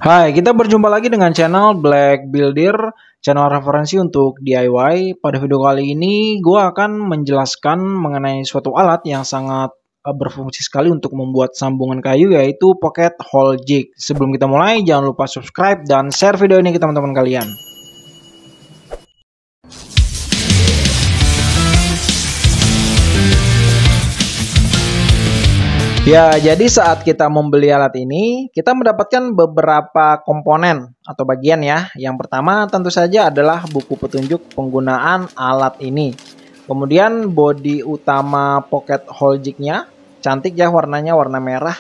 Hai, kita berjumpa lagi dengan channel Black Builder, channel referensi untuk DIY. Pada video kali ini, gue akan menjelaskan mengenai suatu alat yang sangat berfungsi sekali untuk membuat sambungan kayu, yaitu pocket hole jig. Sebelum kita mulai, jangan lupa subscribe dan share video ini ke teman-teman kalian. Ya, jadi saat kita membeli alat ini, kita mendapatkan beberapa komponen atau bagian ya. Yang pertama tentu saja adalah buku petunjuk penggunaan alat ini. Kemudian bodi utama pocket hole jig-nya, cantik ya warnanya, warna merah.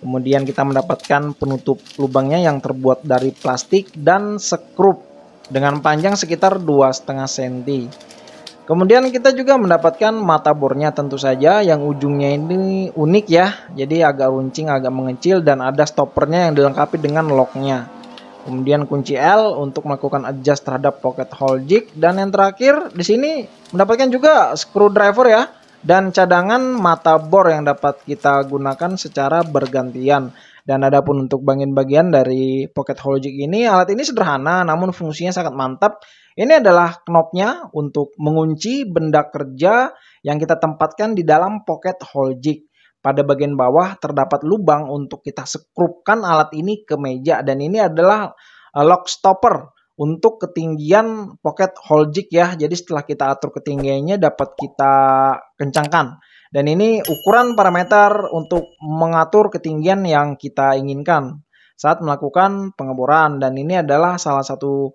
Kemudian kita mendapatkan penutup lubangnya yang terbuat dari plastik dan skrup dengan panjang sekitar 2,5 cm. Kemudian kita juga mendapatkan mata bornya tentu saja yang ujungnya ini unik ya. Jadi agak runcing, agak mengecil dan ada stoppernya yang dilengkapi dengan locknya. Kemudian kunci L untuk melakukan adjust terhadap pocket hole jig, dan yang terakhir di sini mendapatkan juga screwdriver ya dan cadangan mata bor yang dapat kita gunakan secara bergantian. Dan adapun untuk bagian-bagian dari pocket hole jig ini, alat ini sederhana namun fungsinya sangat mantap. Ini adalah knopnya untuk mengunci benda kerja yang kita tempatkan di dalam pocket hole jig. Pada bagian bawah terdapat lubang untuk kita sekrupkan alat ini ke meja, dan ini adalah lock stopper untuk ketinggian pocket hole jig ya. Jadi setelah kita atur ketinggiannya dapat kita kencangkan. Dan ini ukuran parameter untuk mengatur ketinggian yang kita inginkan saat melakukan pengeboran. Dan ini adalah salah satu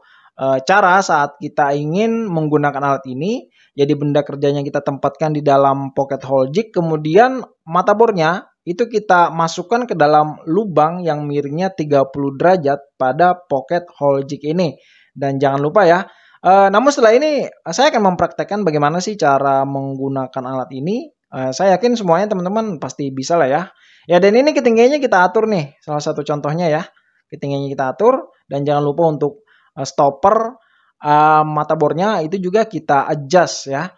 cara saat kita ingin menggunakan alat ini. Jadi benda kerjanya kita tempatkan di dalam pocket hole jig, kemudian mata bornya itu kita masukkan ke dalam lubang yang miringnya 30 derajat pada pocket hole jig ini. Dan jangan lupa ya, namun setelah ini saya akan mempraktekkan bagaimana sih cara menggunakan alat ini. Saya yakin semuanya teman-teman pasti bisa lah ya. Ya, dan ini ketinggiannya kita atur nih, salah satu contohnya ya. Ketinggiannya kita atur, dan jangan lupa untuk stopper mata bornya itu juga kita adjust ya.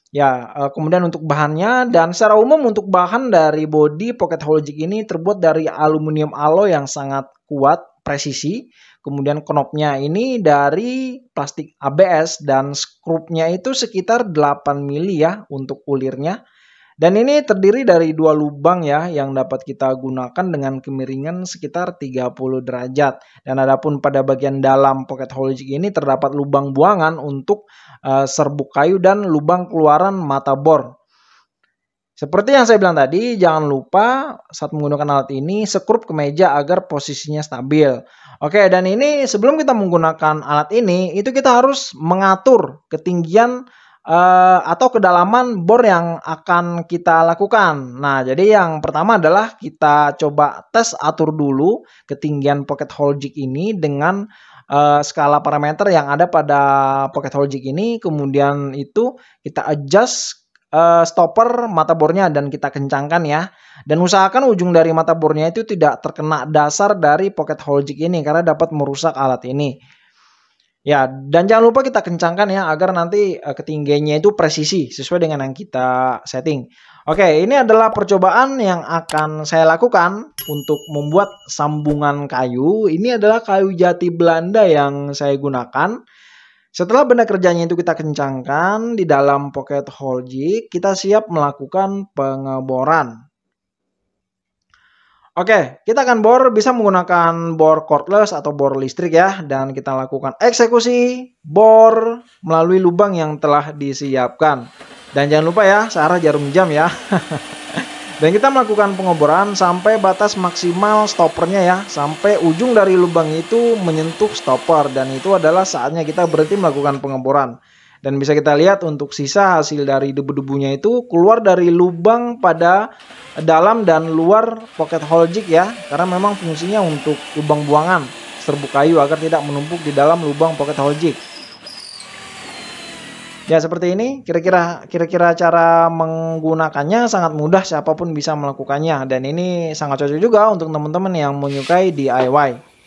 Ya, kemudian untuk bahannya, dan secara umum untuk bahan dari bodi pocket hole jig ini terbuat dari aluminium alloy yang sangat kuat, presisi. Kemudian knopnya ini dari plastik ABS dan skrupnya itu sekitar 8 mili ya untuk ulirnya. Dan ini terdiri dari 2 lubang ya yang dapat kita gunakan dengan kemiringan sekitar 30 derajat. Dan adapun pada bagian dalam pocket hole jig ini terdapat lubang buangan untuk serbuk kayu dan lubang keluaran mata bor. Seperti yang saya bilang tadi, jangan lupa saat menggunakan alat ini sekrup ke meja agar posisinya stabil. Oke, dan ini sebelum kita menggunakan alat ini, itu kita harus mengatur ketinggian atau kedalaman bor yang akan kita lakukan. Nah, jadi yang pertama adalah kita coba tes atur dulu ketinggian pocket hole jig ini dengan skala parameter yang ada pada pocket hole jig ini. Kemudian itu kita adjust stopper mata bornya dan kita kencangkan ya. Dan usahakan ujung dari mata bornya itu tidak terkena dasar dari pocket hole jig ini karena dapat merusak alat ini. Ya, dan jangan lupa kita kencangkan ya agar nanti ketinggiannya itu presisi sesuai dengan yang kita setting. Oke, ini adalah percobaan yang akan saya lakukan untuk membuat sambungan kayu. Ini adalah kayu jati Belanda yang saya gunakan. Setelah benda kerjanya itu kita kencangkan di dalam pocket hole jig, kita siap melakukan pengeboran. Oke, kita akan bor, bisa menggunakan bor cordless atau bor listrik ya. Dan kita lakukan eksekusi bor melalui lubang yang telah disiapkan. Dan jangan lupa ya, searah jarum jam ya. Dan kita melakukan pengeboran sampai batas maksimal stoppernya ya. Sampai ujung dari lubang itu menyentuh stopper. Dan itu adalah saatnya kita berhenti melakukan pengeboran. Dan bisa kita lihat untuk sisa hasil dari debu-debunya itu keluar dari lubang pada dalam dan luar pocket hole jig ya. Karena memang fungsinya untuk lubang buangan serbuk kayu agar tidak menumpuk di dalam lubang pocket hole jig. Ya, seperti ini kira-kira cara menggunakannya sangat mudah, siapapun bisa melakukannya. Dan ini sangat cocok juga untuk teman-teman yang menyukai DIY.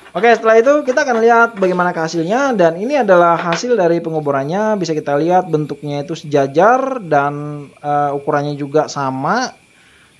Oke, setelah itu kita akan lihat bagaimana hasilnya, dan ini adalah hasil dari pengeborannya. Bisa kita lihat bentuknya itu sejajar dan ukurannya juga sama.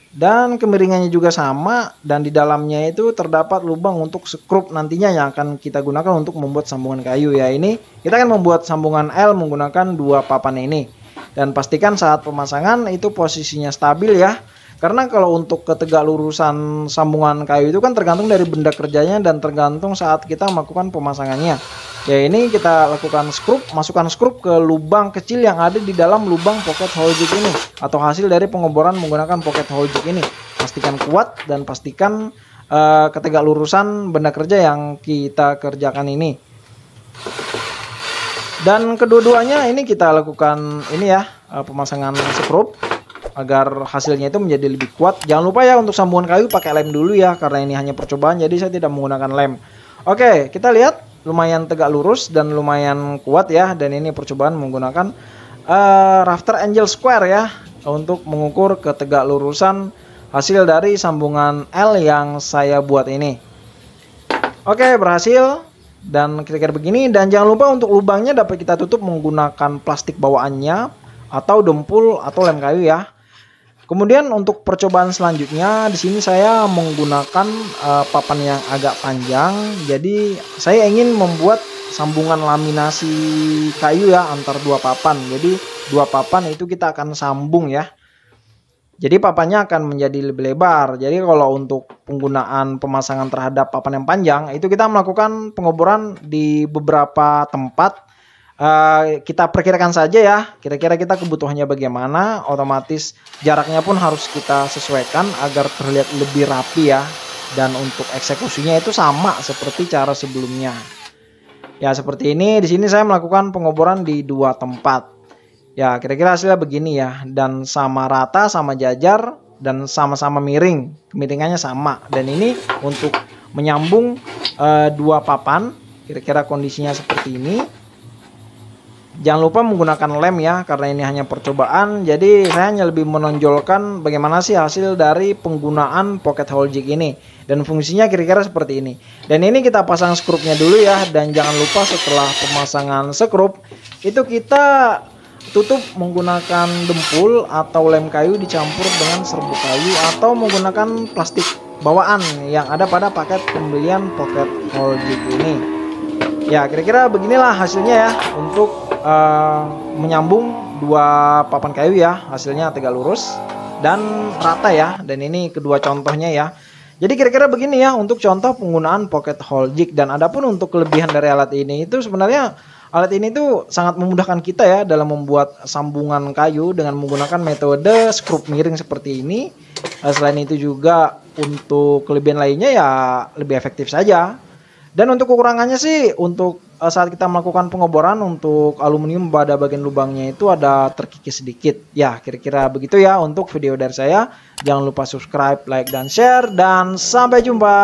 Dan kemiringannya juga sama, dan di dalamnya itu terdapat lubang untuk skrup nantinya yang akan kita gunakan untuk membuat sambungan kayu ya. Ini kita akan membuat sambungan L menggunakan dua papan ini. Dan pastikan saat pemasangan itu posisinya stabil ya. Karena kalau untuk ketegak lurusan sambungan kayu itu kan tergantung dari benda kerjanya dan tergantung saat kita melakukan pemasangannya. Ya, ini kita lakukan skrup, masukkan skrup ke lubang kecil yang ada di dalam lubang pocket hole jig ini, atau hasil dari pengeboran menggunakan pocket hole jig ini. Pastikan kuat dan pastikan ketegak lurusan benda kerja yang kita kerjakan ini. Dan kedua-duanya ini kita lakukan ini ya, pemasangan skrup agar hasilnya itu menjadi lebih kuat. Jangan lupa ya untuk sambungan kayu pakai lem dulu ya, karena ini hanya percobaan jadi saya tidak menggunakan lem. Oke, kita lihat lumayan tegak lurus dan lumayan kuat ya, dan ini percobaan menggunakan rafter angel square ya untuk mengukur ketegak lurusan hasil dari sambungan L yang saya buat ini. Oke, berhasil dan kira-kira begini. Dan jangan lupa untuk lubangnya dapat kita tutup menggunakan plastik bawaannya atau dempul atau lem kayu ya. Kemudian untuk percobaan selanjutnya di sini saya menggunakan papan yang agak panjang. Jadi saya ingin membuat sambungan laminasi kayu ya antar dua papan. Jadi dua papan itu kita akan sambung ya. Jadi papannya akan menjadi lebih lebar. Jadi kalau untuk penggunaan pemasangan terhadap papan yang panjang itu kita melakukan pengeboran di beberapa tempat. Kita perkirakan saja ya, kira-kira kita kebutuhannya bagaimana, otomatis jaraknya pun harus kita sesuaikan agar terlihat lebih rapi ya. Dan untuk eksekusinya itu sama seperti cara sebelumnya. Ya seperti ini, di sini saya melakukan pengeboran di dua tempat. Ya kira-kira hasilnya begini ya, dan sama rata, sama jajar, dan sama-sama miring, kemiringannya sama. Dan ini untuk menyambung dua papan, kira-kira kondisinya seperti ini. Jangan lupa menggunakan lem ya, karena ini hanya percobaan. Jadi saya hanya lebih menonjolkan bagaimana sih hasil dari penggunaan pocket hole jig ini. Dan fungsinya kira-kira seperti ini. Dan ini kita pasang skrupnya dulu ya. Dan jangan lupa setelah pemasangan skrup itu kita tutup menggunakan dempul atau lem kayu dicampur dengan serbuk kayu atau menggunakan plastik bawaan yang ada pada paket pembelian pocket hole jig ini. Ya kira-kira beginilah hasilnya ya untuk menyambung dua papan kayu ya. Hasilnya tegak lurus dan rata ya. Dan ini kedua contohnya ya. Jadi kira-kira begini ya untuk contoh penggunaan pocket hole jig. Dan adapun untuk kelebihan dari alat ini itu sebenarnya alat ini tuh sangat memudahkan kita ya dalam membuat sambungan kayu dengan menggunakan metode skrup miring seperti ini. Selain itu juga untuk kelebihan lainnya ya lebih efektif saja. Dan untuk kekurangannya sih untuk saat kita melakukan pengeboran untuk aluminium pada bagian lubangnya itu ada terkikis sedikit. Ya kira-kira begitu ya untuk video dari saya. Jangan lupa subscribe, like, dan share. Dan sampai jumpa.